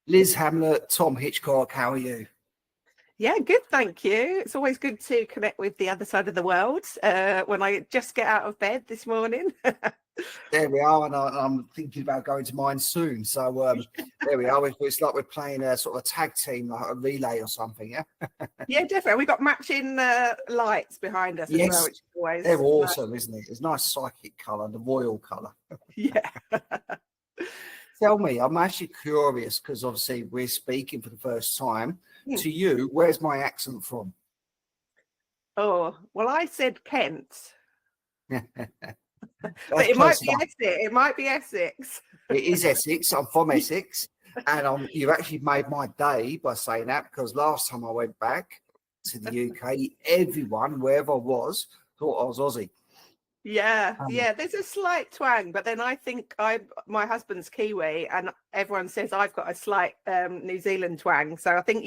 Liz Hamlet, Tom Hitchcock, how are you? Yeah, good, thank you. It's always good to connect with the other side of the world when I just get out of bed this morning. There we are, and I'm thinking about going to mine soon. So there we are. It's like we're playing a sort of a tag team, like a relay or something, yeah? Yeah, definitely. We've got matching lights behind us as well, Yes, which is always they're nice. awesome, isn't it? It's a nice psychic colour, the royal colour. Yeah. Tell me, I'm actually curious because obviously we're speaking for the first time. To you, where's my accent from? Oh, well, I said Kent, but That's it might close be enough. Essex. It might be Essex. It is Essex. I'm from Essex, and you've actually made my day by saying that because last time I went back to the UK, everyone, wherever I was, thought I was Aussie. Yeah, Um, yeah. There's a slight twang, but then I think my husband's Kiwi, and everyone says I've got a slight New Zealand twang. So I think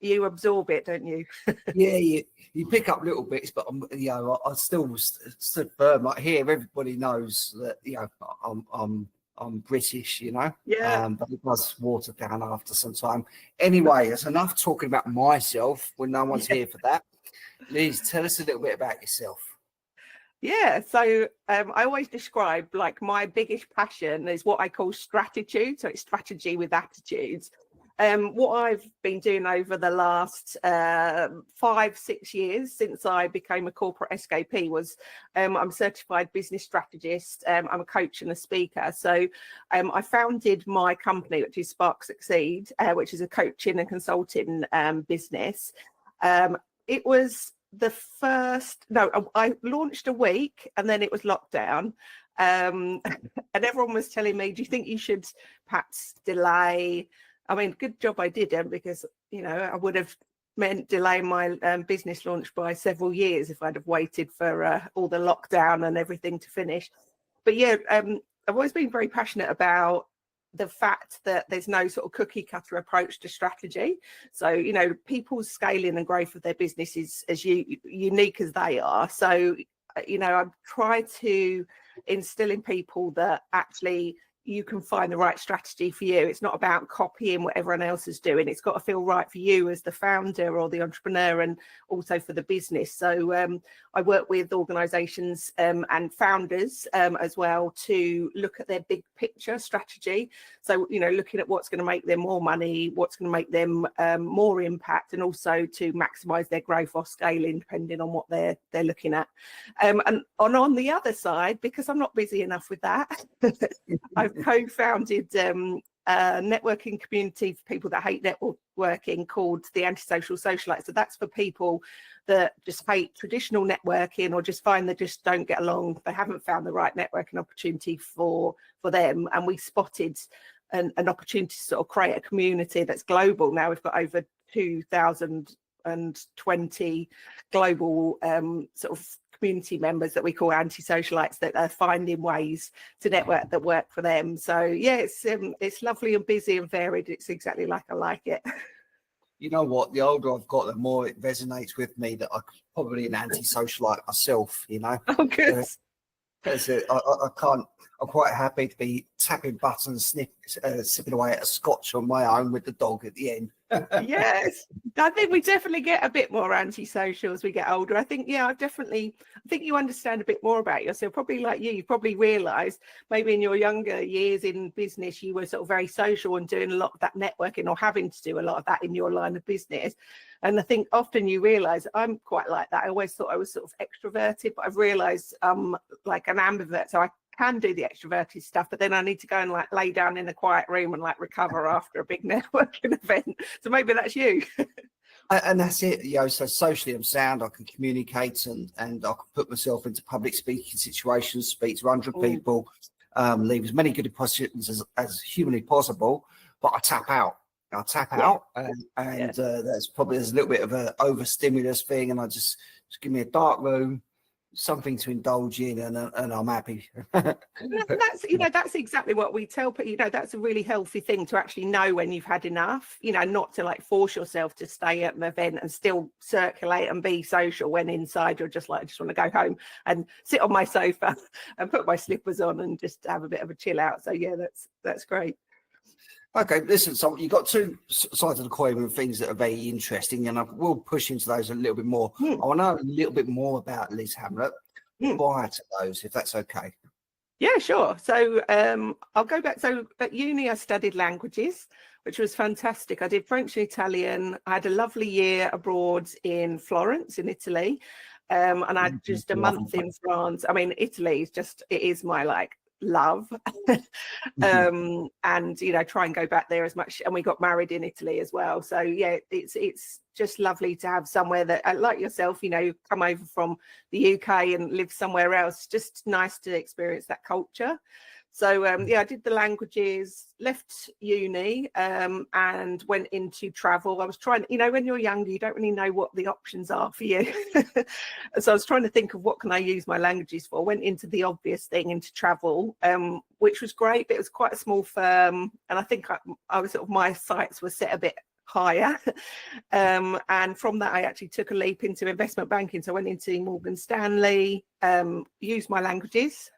you absorb it, don't you? yeah, you pick up little bits, but I still stood firm. Like here, everybody knows that I'm British, Yeah. but it does water down after some time. Anyway, it's enough talking about myself when no one's Yeah. here for that. Liz, tell us a little bit about yourself. Yeah, so I always describe like my biggest passion is what I call strategy. So it's strategy with attitudes. What I've been doing over the last 5-6 years since I became a corporate SKP was I'm a certified business strategist. I'm a coach and a speaker. So I founded my company, which is Spark Succeed, which is a coaching and consulting business. It was I launched a week and then it was lockdown. And everyone was telling me, do you think you should perhaps delay? I mean, good job I didn't, because, I would have meant delaying my business launch by several years if I'd have waited for all the lockdown and everything to finish. But yeah, I've always been very passionate about the fact that there's no sort of cookie cutter approach to strategy. So, people's scaling and growth of their business is as unique as they are. So, I try to instill in people that actually you can find the right strategy for you. It's not about copying what everyone else is doing. It's got to feel right for you as the founder or the entrepreneur, and also for the business. So I work with organizations and founders as well to look at their big picture strategy. So, looking at what's going to make them more money, what's going to make them more impact, and also to maximize their growth or scaling depending on what they're looking at. And on the other side, because I'm not busy enough with that, I've co-founded a networking community for people that hate networking called the Antisocial Socialites. So that's for people that just hate traditional networking or just find they just don't get along. They haven't found the right networking opportunity for them. And we spotted an opportunity to sort of create a community that's global. Now we've got over 2,020 global sort of community members that we call anti-socialites that are finding ways to network that work for them. So yeah, it's lovely and busy and varied. It's exactly like I like it. You know what? The older I've got, the more it resonates with me that I'm probably an anti-socialite myself. Oh, good. I can't. I'm quite happy to be tapping buttons, sipping away at a scotch on my own with the dog at the end. Yes, I think we definitely get a bit more antisocial as we get older. I think I think you understand a bit more about yourself. Probably like you probably realised maybe in your younger years in business you were sort of very social and doing a lot of that networking, or having to do a lot of that in your line of business. And I think often you realise I'm quite like that. I always thought I was sort of extroverted, but I've realised I'm like an ambivert, so I can do the extroverted stuff, but then I need to go and like lay down in a quiet room and like recover after a big networking event. So maybe that's you. And that's it. So socially I'm sound. I can communicate and I can put myself into public speaking situations, speak to 100 people, leave as many good impressions as humanly possible. But I tap out. That's probably there's a little bit of an overstimulus thing, and I just give me a dark room, something to indulge in, and I'm happy. That's exactly what we tell people. That's a really healthy thing to actually know when you've had enough. Not to like force yourself to stay at an event and still circulate and be social when inside you're just like, I just want to go home and sit on my sofa and put my slippers on and just have a bit of a chill out. So yeah, that's great. Okay, listen, so you've got two sides of the coin with things that are very interesting, and I will push into those a little bit more. Mm. I want to know a little bit more about Liz Hamlet prior to those, if that's okay. Yeah, sure. So I'll go back. So at uni, I studied languages, which was fantastic. I did French and Italian. I had a lovely year abroad in Florence, in Italy. And I had just a month in France. I mean, Italy is just, it is my like love. And, you know, try and go back there as much. And we got married in Italy as well. So yeah, it's just lovely to have somewhere that, like yourself, you know, come over from the UK and live somewhere else. Just nice to experience that culture. So yeah, I did the languages, left uni, and went into travel. I was trying, you know, when you're younger, you don't really know what the options are for you. So I was trying to think of what can I use my languages for. Went into the obvious thing, into travel, which was great, but it was quite a small firm. And I think I was sort of, my sights were set a bit higher. And from that, I actually took a leap into investment banking. So I went into Morgan Stanley, used my languages,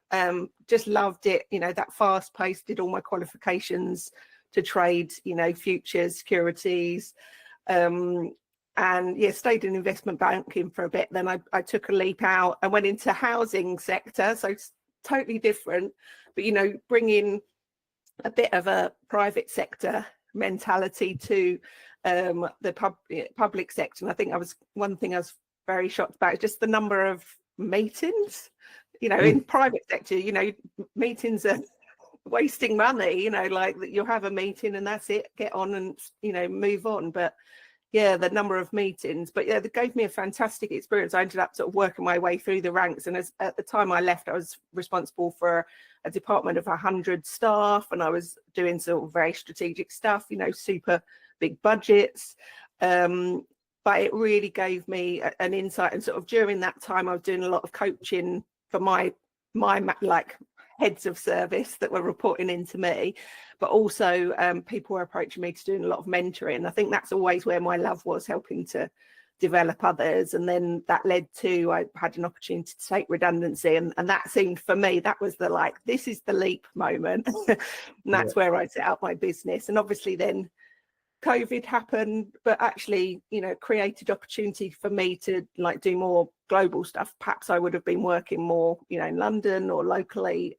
just loved it, you know, that fast pace, did all my qualifications to trade, you know, futures, securities, and yeah, stayed in investment banking for a bit. Then I took a leap out and went into housing sector. So it's totally different, but, you know, bringing a bit of a private sector mentality to the public sector. And I think one thing I was very shocked about is just the number of meetings, you know, in private sector, you know, meetings are wasting money, you know, like you'll have a meeting and that's it, get on and, you know, move on. But yeah, the number of meetings, but yeah, that gave me a fantastic experience. I ended up sort of working my way through the ranks. And at the time I left, I was responsible for a department of 100 staff, and I was doing sort of very strategic stuff, you know, super big budgets. But it really gave me an insight. And sort of during that time, I was doing a lot of coaching for my like heads of service that were reporting into me, but also people were approaching me to doing a lot of mentoring. I think that's always where my love was, helping to develop others. And then that led to, I had an opportunity to take redundancy, and that seemed, for me, that was the like, this is the leap moment. And that's where I set up my business. And obviously then COVID happened, but actually, you know, created opportunity for me to like do more global stuff. Perhaps I would have been working more, you know, in London or locally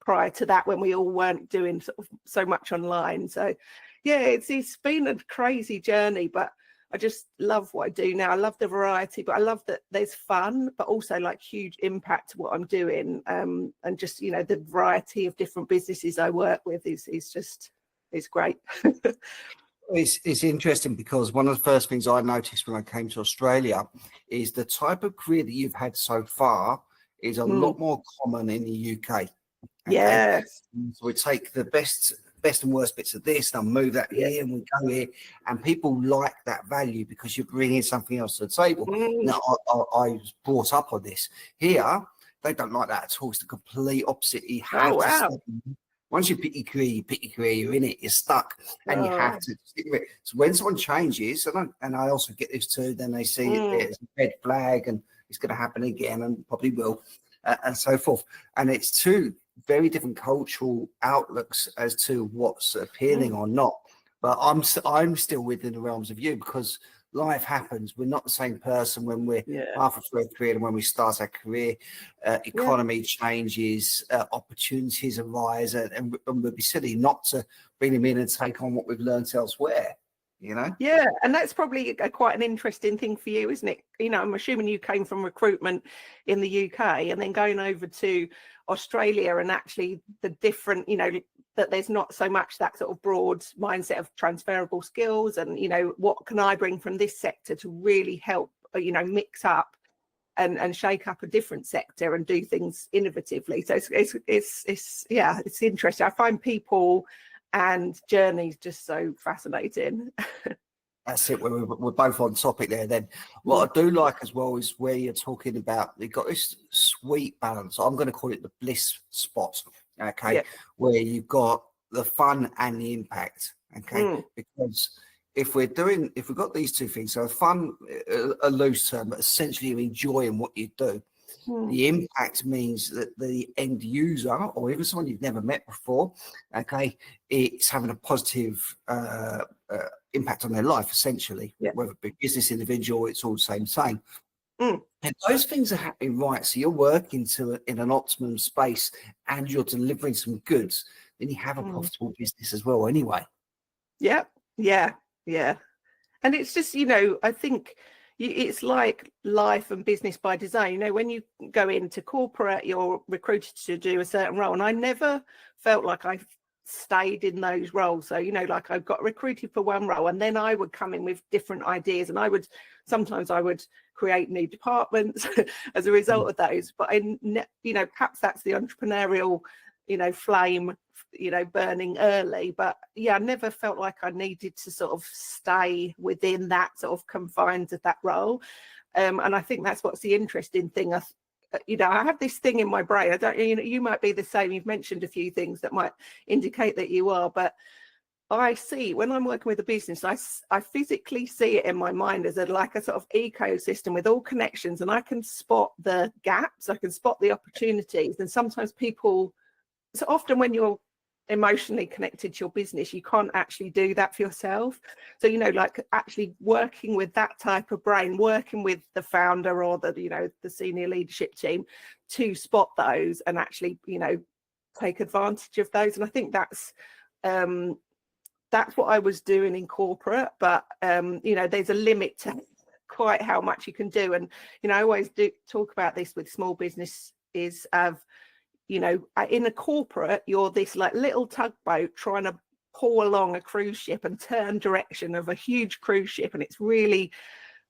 prior to that, when we all weren't doing sort of so much online. So yeah, it's been a crazy journey, but I just love what I do now. I love the variety, but I love that there's fun, but also like huge impact to what I'm doing. And just, you know, the variety of different businesses I work with is great. It's interesting because one of the first things I noticed when I came to Australia is the type of career that you've had so far is a lot more common in the UK. Okay? Yes. So we take the best and worst bits of this and move that here, and we go here, and people like that value because you're bringing something else to the table. Now, I was brought up on this. Here, they don't like that at all. It's the complete opposite. You have to step in. Once you pick your career, you're in it, you're stuck, and you have to stick with it. So when someone changes, and I also get this too, then they see it as a red flag and it's going to happen again, and probably will, and so forth. And it's two very different cultural outlooks as to what's appealing or not. But I'm still within the realms of you, because life happens. We're not the same person when we're halfway through a career and when we start our career. Economy changes, opportunities arise, and we'd be silly not to bring them in and take on what we've learned elsewhere, you know? Yeah, and that's probably quite an interesting thing for you, isn't it? You know, I'm assuming you came from recruitment in the UK and then going over to Australia, and actually the different, you know, that there's not so much that sort of broad mindset of transferable skills, and, you know, what can I bring from this sector to really help, you know, mix up and shake up a different sector and do things innovatively. So it's interesting. I find people and journeys just so fascinating. That's it. We're both on topic there. Then what I do like as well is where you're talking about, you've got this sweet balance. I'm going to call it the bliss spot. Okay, where you've got the fun and the impact. Okay, because if we've got these two things, so fun, a loose term, but essentially you're enjoying what you do, The impact means that the end user, or even someone you've never met before, okay, it's having a positive impact on their life, essentially. Whether it be business, individual, it's all the same. And those things are happening right. So you're working in an optimum space and you're delivering some goods, then you have a profitable business as well anyway. Yeah. And it's just, I think it's like life and business by design. When you go into corporate, you're recruited to do a certain role. And I never felt like I stayed in those roles. So, like I got recruited for one role and then I would come in with different ideas, and sometimes I would create new departments as a result of those. But perhaps that's the entrepreneurial, flame, burning early. But I never felt like I needed to sort of stay within that sort of confines of that role. And I think that's what's the interesting thing. I have this thing in my brain. I don't, you might be the same. You've mentioned a few things that might indicate that you are, but I see when I'm working with a business, I physically see it in my mind as like a sort of ecosystem with all connections, and I can spot the gaps, I can spot the opportunities. And sometimes so often when you're emotionally connected to your business, you can't actually do that for yourself. So, like actually working with that type of brain, working with the founder or the senior leadership team to spot those and actually, take advantage of those. And I think that's what I was doing in corporate, but there's a limit to quite how much you can do. And I always do talk about this with small business is in a corporate, you're this like little tugboat trying to pull along a cruise ship and turn direction of a huge cruise ship, and it's really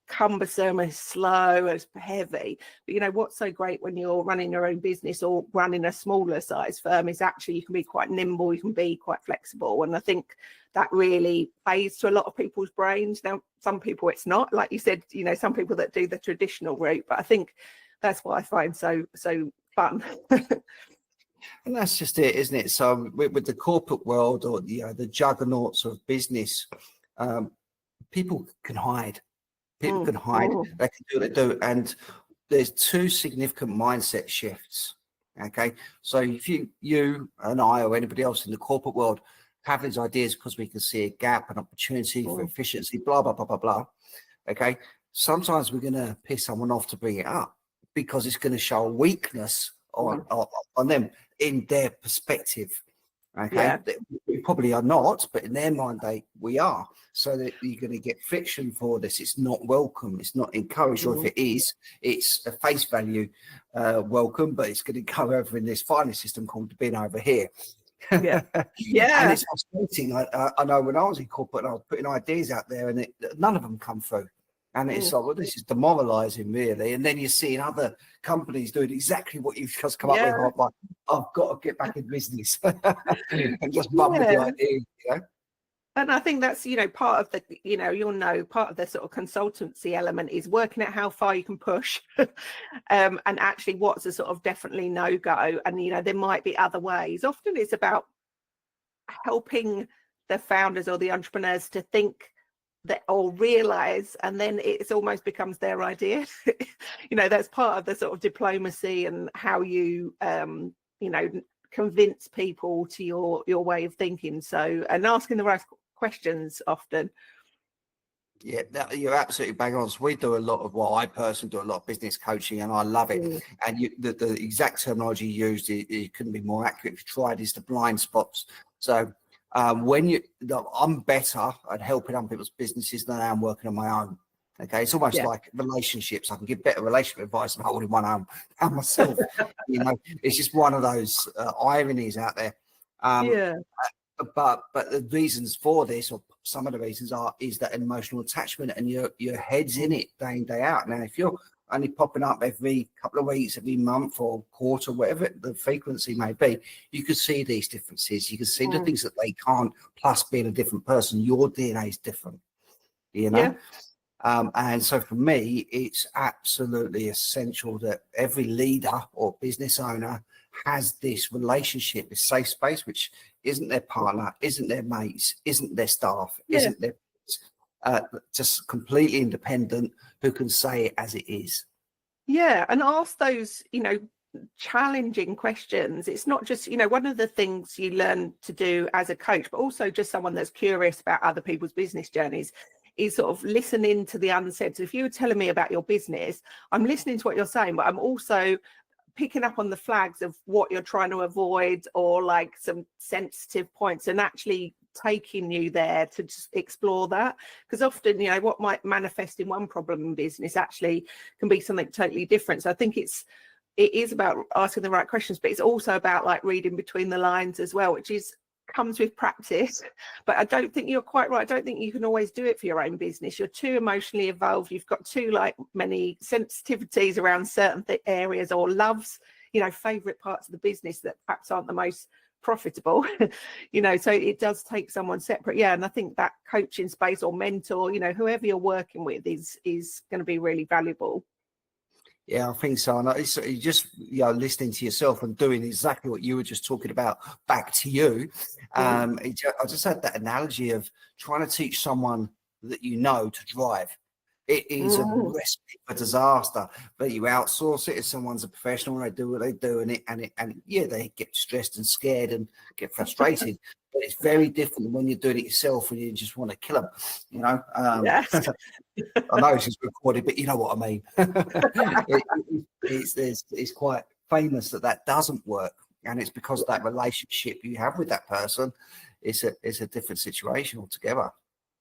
cumbersome and slow and heavy. But what's so great when you're running your own business or running a smaller size firm is actually you can be quite nimble, you can be quite flexible. And I think that really plays to a lot of people's brains. Now, some people it's not, like you said, some people that do the traditional route, but I think that's what I find so fun. And that's just it, isn't it? So with the corporate world or the juggernauts of business, people can hide. People can hide. They can do what they do. And there's two significant mindset shifts. Okay. So if you and I or anybody else in the corporate world have these ideas because we can see a gap, an opportunity for efficiency, blah, blah, blah, blah, blah. Okay. Sometimes we're going to piss someone off to bring it up because it's going to show a weakness on them in their perspective. Okay, we probably are not, but in their mind we are. So that you're going to get friction for this. It's not welcome. It's not encouraged, or if it is, it's a face value welcome, but it's going to go over in this filing system called the bin over here. And it's frustrating. I know when I was in corporate, I was putting ideas out there, and none of them come through. And it's like, well, this is demoralizing, really. And then you're seeing other companies doing exactly what you've just come up with. I'm like, I've got to get back in business and just run with the idea, And I think that's, part of the, part of the sort of consultancy element is working out how far you can push and actually what's a sort of definitely no-go. And, there might be other ways. Often it's about helping the founders or the entrepreneurs to think that or realize, and then it almost becomes their idea. That's part of the sort of diplomacy and how you convince people to your way of thinking. So, and asking the right questions often. Yeah, you're absolutely bang on. So we do a lot of I personally do a lot of business coaching, and I love it. And the exact terminology used, it couldn't be more accurate. If you tried, is the blind spots. So I'm better at helping other people's businesses than I am working on my own. Okay, it's almost like relationships. I can give better relationship advice than holding one home myself. It's just one of those ironies out there. But the reasons for this, or some of the reasons is that emotional attachment, and your head's in it day in, day out. Now, if you're only popping up every couple of weeks, every month or quarter, whatever the frequency may be, you can see these differences. You can see the things that they can't, plus being a different person, your DNA is different, and so for me, it's absolutely essential that every leader or business owner has this relationship, this safe space, which isn't their partner, isn't their mates, isn't their staff, isn't their just completely independent, who can say it as it is. Yeah, and ask those, challenging questions. It's not just, one of the things you learn to do as a coach, but also just someone that's curious about other people's business journeys, is sort of listening to the unsaid. So if you were telling me about your business, I'm listening to what you're saying, but I'm also picking up on the flags of what you're trying to avoid, or like some sensitive points, and actually taking you there to just explore that. Because often, what might manifest in one problem in business actually can be something totally different. So I think it is about asking the right questions, but it's also about like reading between the lines as well, which comes with practice. But I don't think you're quite right. I don't think you can always do it for your own business. You're too emotionally involved. You've got too many sensitivities around certain areas, or loves, favorite parts of the business that perhaps aren't the most profitable. So it does take someone separate. Yeah, and I think that coaching space or mentor, whoever you're working with is going to be really valuable. Yeah, I think so. And it's just, listening to yourself and doing exactly what you were just talking about back to you. I just had that analogy of trying to teach someone that to drive. It is a recipe for disaster, but you outsource it. If someone's a professional and they do what they do, and they get stressed and scared and get frustrated. But it's very different when you're doing it yourself and you just want to kill them, Yes. I know it's just recorded, but you know what I mean. It's quite famous that doesn't work, and it's because that relationship you have with that person is a different situation altogether.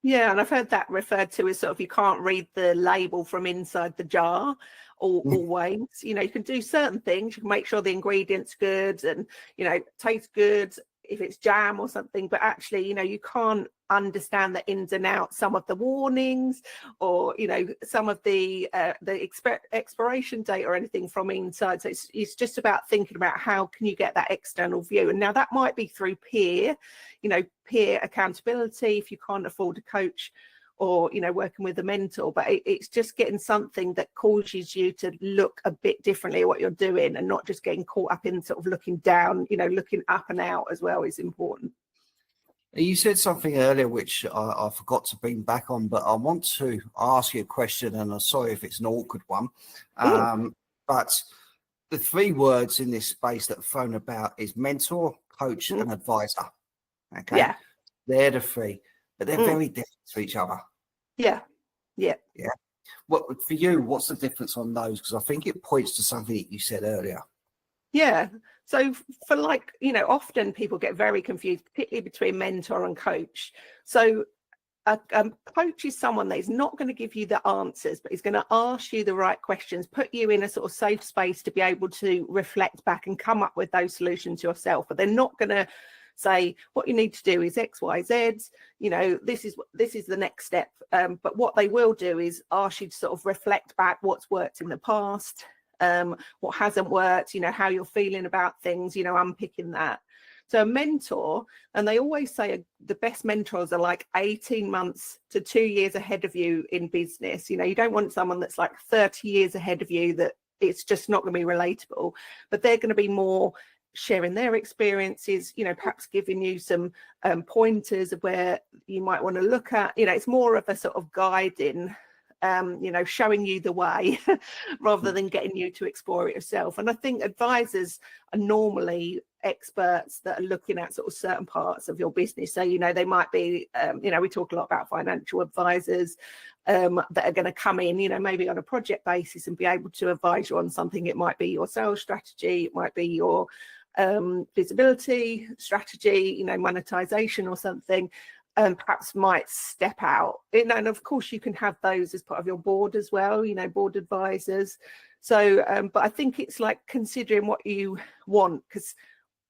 Yeah, and I've heard that referred to as sort of, you can't read the label from inside the jar always. You can do certain things. You can make sure the ingredients good and, taste good if it's jam or something, but actually, you can't understand the ins and outs, some of the warnings, or, some of the expiration date or anything from inside. So it's just about thinking about how can you get that external view. And now that might be through peer accountability if you can't afford a coach, or working with a mentor, but it's just getting something that causes you to look a bit differently at what you're doing, and not just getting caught up in sort of looking down. Looking up and out as well is important. You said something earlier which I forgot to bring back on, but I want to ask you a question, and I'm sorry if it's an awkward one. But the three words in this space that are thrown about is mentor, coach, and advisor. Okay, yeah, they're the three, but they're very different to each other. Yeah. What for you? What's the difference on those? Because I think it points to something that you said earlier. Yeah. So for often people get very confused, particularly between mentor and coach. So a coach is someone that is not going to give you the answers, but is going to ask you the right questions, put you in a sort of safe space to be able to reflect back and come up with those solutions yourself. But they're not going to say what you need to do is X, Y, Z. This is the next step. But what they will do is ask you to sort of reflect back what's worked in the past, what hasn't worked, how you're feeling about things, unpicking that. So a mentor, and they always say the best mentors are like 18 months to 2 years ahead of you in business. You don't want someone that's like 30 years ahead of you, that it's just not going to be relatable, but they're going to be more sharing their experiences, perhaps giving you some pointers of where you might want to look at. It's more of a sort of guiding, showing you the way rather than getting you to explore it yourself. And I think advisors are normally experts that are looking at sort of certain parts of your business. So, they might be, we talk a lot about financial advisors that are going to come in, maybe on a project basis and be able to advise you on something. It might be your sales strategy, it might be your visibility strategy, monetization or something. Perhaps might step out, and of course you can have those as part of your board as well, board advisors. So but I think it's like considering what you want, because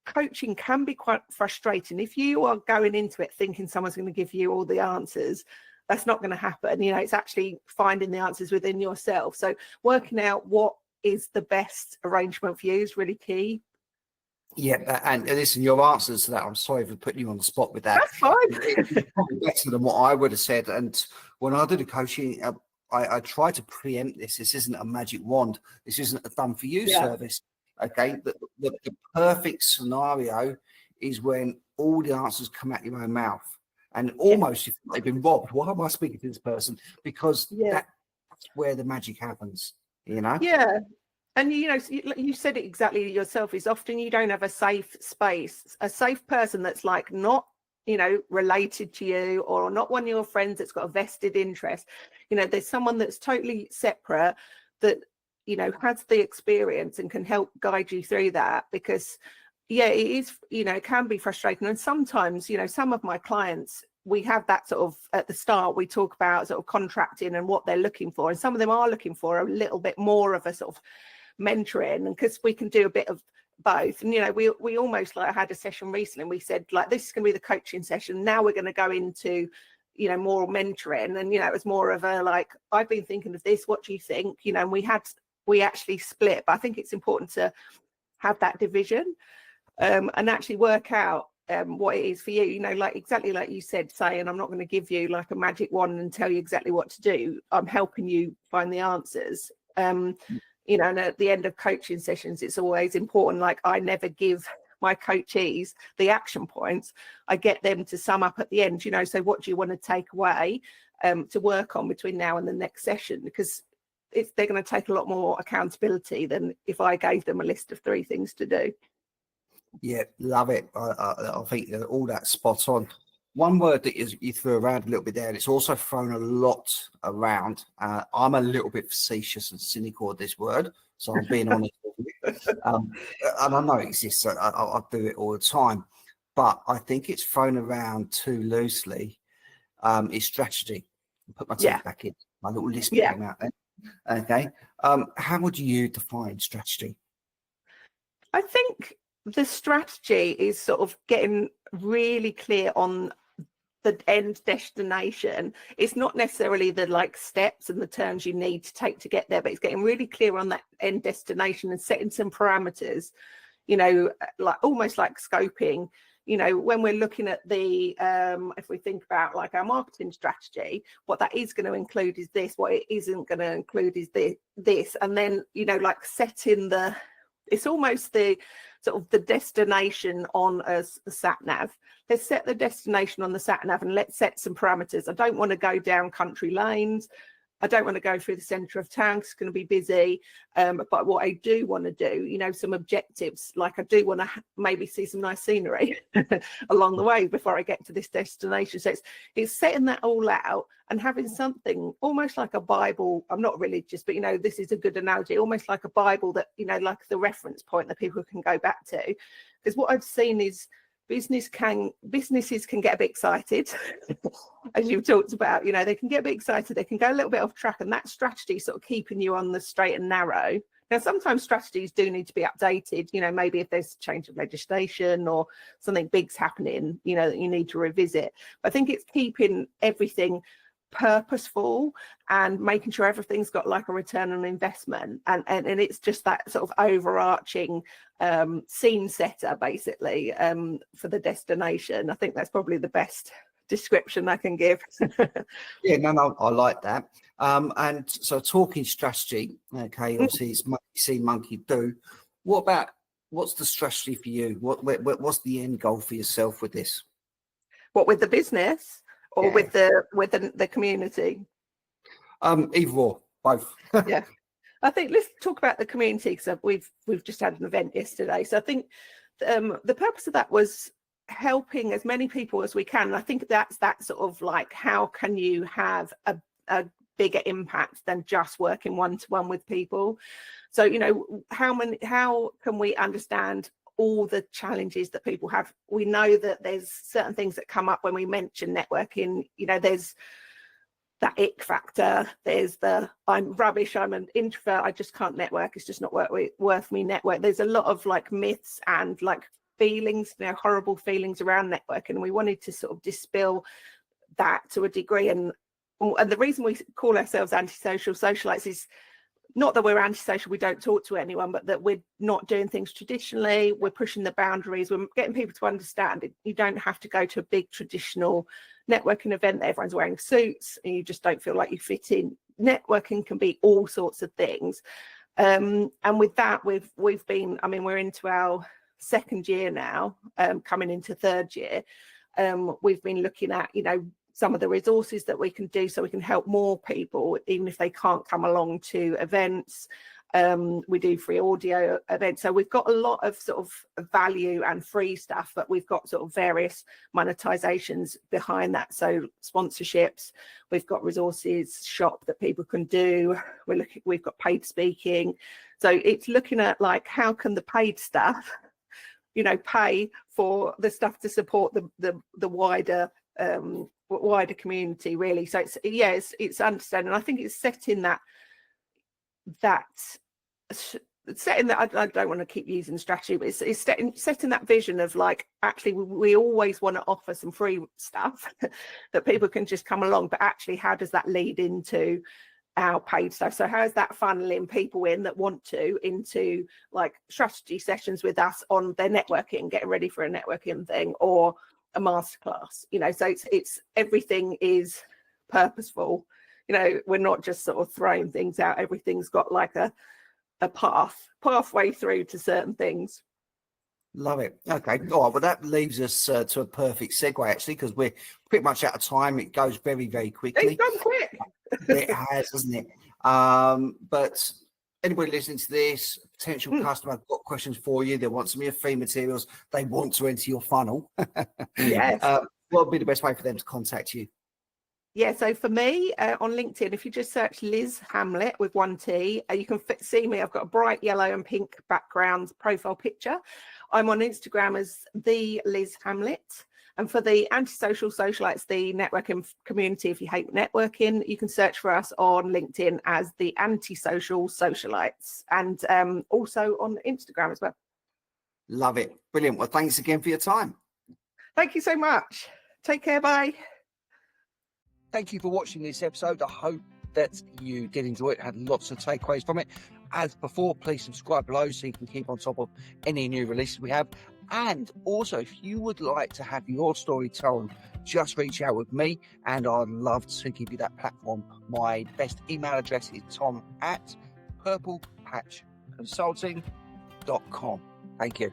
coaching can be quite frustrating if you are going into it thinking someone's going to give you all the answers. That's not going to happen. It's actually finding the answers within yourself. So working out what is the best arrangement for you is really key. Yeah, and listen, your answers to that, I'm sorry for putting you on the spot with that. That's fine. It's probably better than what I would have said. And when I did the coaching, I try to preempt this. This isn't a magic wand. This isn't a done for you service. Okay, the perfect scenario is when all the answers come out your own mouth, and almost if they've been robbed. Why am I speaking to this person? Because that's where the magic happens. Yeah, And you know, you said it exactly yourself, is often you don't have a safe space, a safe person that's like not, you know, related to you, or not one of your friends that's got a vested interest. You know, there's someone that's totally separate that, you know, has the experience and can help guide you through that. Because yeah, it is, you know, it can be frustrating. And sometimes, you know, some of my clients, we have that sort of, at the start, we talk about sort of contracting and what they're looking for. And some of them are looking for a little bit more of a sort of mentoring, and because we can do a bit of both. And you know, we almost like had a session recently, and we said like, this is going to be the coaching session, now we're going to go into, you know, more mentoring. And you know, it was more of a like, I've been thinking of this, what do you think? You know, and we actually split. But I think it's important to have that division, and actually work out what it is for you. You know, like exactly like you said, saying I'm not going to give you like a magic wand and tell you exactly what to do. I'm helping you find the answers. You know, and at the end of coaching sessions, it's always important. Like, I never give my coachees the action points. I get them to sum up at the end, you know, so what do you want to take away to work on between now and the next session? Because they're going to take a lot more accountability than if I gave them a list of 3 things to do. Yeah, love it. I think that all that's spot on. One word that you threw around a little bit there, and it's also thrown a lot around. I'm a little bit facetious and cynical with this word, so I'm being honest with you. And I know it exists. I do it all the time, but I think it's thrown around too loosely. Is strategy. I'll put my teeth back in. My little list came out then. Okay. How would you define strategy? I think the strategy is sort of getting really clear on the end destination. It's not necessarily the like steps and the turns you need to take to get there, but it's getting really clear on that end destination and setting some parameters, you know, like almost like scoping. You know, when we're looking at the if we think about like our marketing strategy, what that is going to include is this, what it isn't going to include is this, and then, you know, like setting the, it's almost the sort of the destination on a sat nav. Let's set the destination on the sat nav and let's set some parameters. I don't want to go down country lanes. I don't want to go through the centre of town because it's going to be busy. But what I do want to do, you know, some objectives, like I do want to maybe see some nice scenery along the way before I get to this destination. So it's setting that all out and having something almost like a Bible. I'm not religious, but, you know, this is a good analogy, almost like a Bible that, you know, like the reference point that people can go back to. Because what I've seen is businesses can get a bit excited, as you've talked about. You know, they can get a bit excited, they can go a little bit off track, and that strategy sort of keeping you on the straight and narrow. Now, sometimes strategies do need to be updated, you know, maybe if there's a change of legislation or something big's happening, you know, that you need to revisit. But I think it's keeping everything purposeful and making sure everything's got like a return on investment, and it's just that sort of overarching scene setter basically for the destination. I think that's probably the best description I can give. Yeah, no, I like that. And so talking strategy, okay, obviously it's monkey see, monkey do. What's the strategy for you? What's the end goal for yourself with this? What, with the business or with the community? Either or, both. Yeah, I think let's talk about the community, because we've just had an event yesterday. So I think the purpose of that was helping as many people as we can. And I think that's that sort of like, how can you have a bigger impact than just working one-to-one with people? So, you know, how can we understand all the challenges that people have? We know that there's certain things that come up when we mention networking. You know, there's that ick factor, there's the I'm rubbish, I'm an introvert, I just can't network, it's just not worth me network. There's a lot of like myths and like feelings, you know, horrible feelings around networking, and we wanted to sort of dispel that to a degree. And the reason we call ourselves antisocial socialites is not that we're antisocial, we don't talk to anyone, but that we're not doing things traditionally, we're pushing the boundaries, we're getting people to understand it. You don't have to go to a big traditional networking event that everyone's wearing suits and you just don't feel like you fit in. Networking can be all sorts of things. And with that, we've been, I mean, we're into our 2nd year now, coming into 3rd year. We've been looking at, you know, some of the resources that we can do so we can help more people, even if they can't come along to events. We do free audio events. So we've got a lot of sort of value and free stuff, but we've got sort of various monetizations behind that. So sponsorships, we've got resources shop that people can do. We've got paid speaking. So it's looking at like, how can the paid stuff, you know, pay for the stuff to support the wider community, really. So it's understanding. I think it's setting that I don't want to keep using strategy, but it's setting that vision of like, actually we always want to offer some free stuff that people can just come along, but actually how does that lead into our paid stuff? So how is that funneling people in that want to into like strategy sessions with us on their networking, getting ready for a networking thing or a masterclass, you know? So it's everything is purposeful, you know. We're not just sort of throwing things out. Everything's got like a pathway through to certain things. Love it. Okay. All right. Well, that leaves us to a perfect segue, actually, because we're pretty much out of time. It goes very, very quickly. It's done quick. It has, hasn't it? But anybody listening to this, potential customer, got questions for you. They want some of your free materials. They want to enter your funnel. Yes. What would be the best way for them to contact you? Yeah, so for me on LinkedIn, if you just search Liz Hamlet with 1 T, you can see me. I've got a bright yellow and pink background profile picture. I'm on Instagram as the Liz Hamlet. And for the antisocial socialites, the networking community, if you hate networking, you can search for us on LinkedIn as the antisocial socialites, and also on Instagram as well. Love it. Brilliant. Well, thanks again for your time. Thank you so much. Take care. Bye. Thank you for watching this episode. I hope that you did enjoy it, had lots of takeaways from it. As before, please subscribe below so you can keep on top of any new releases we have. And also, if you would like to have your story told, just reach out with me and I'd love to give you that platform. My best email address is tom@purplepatchconsulting.com. Thank you.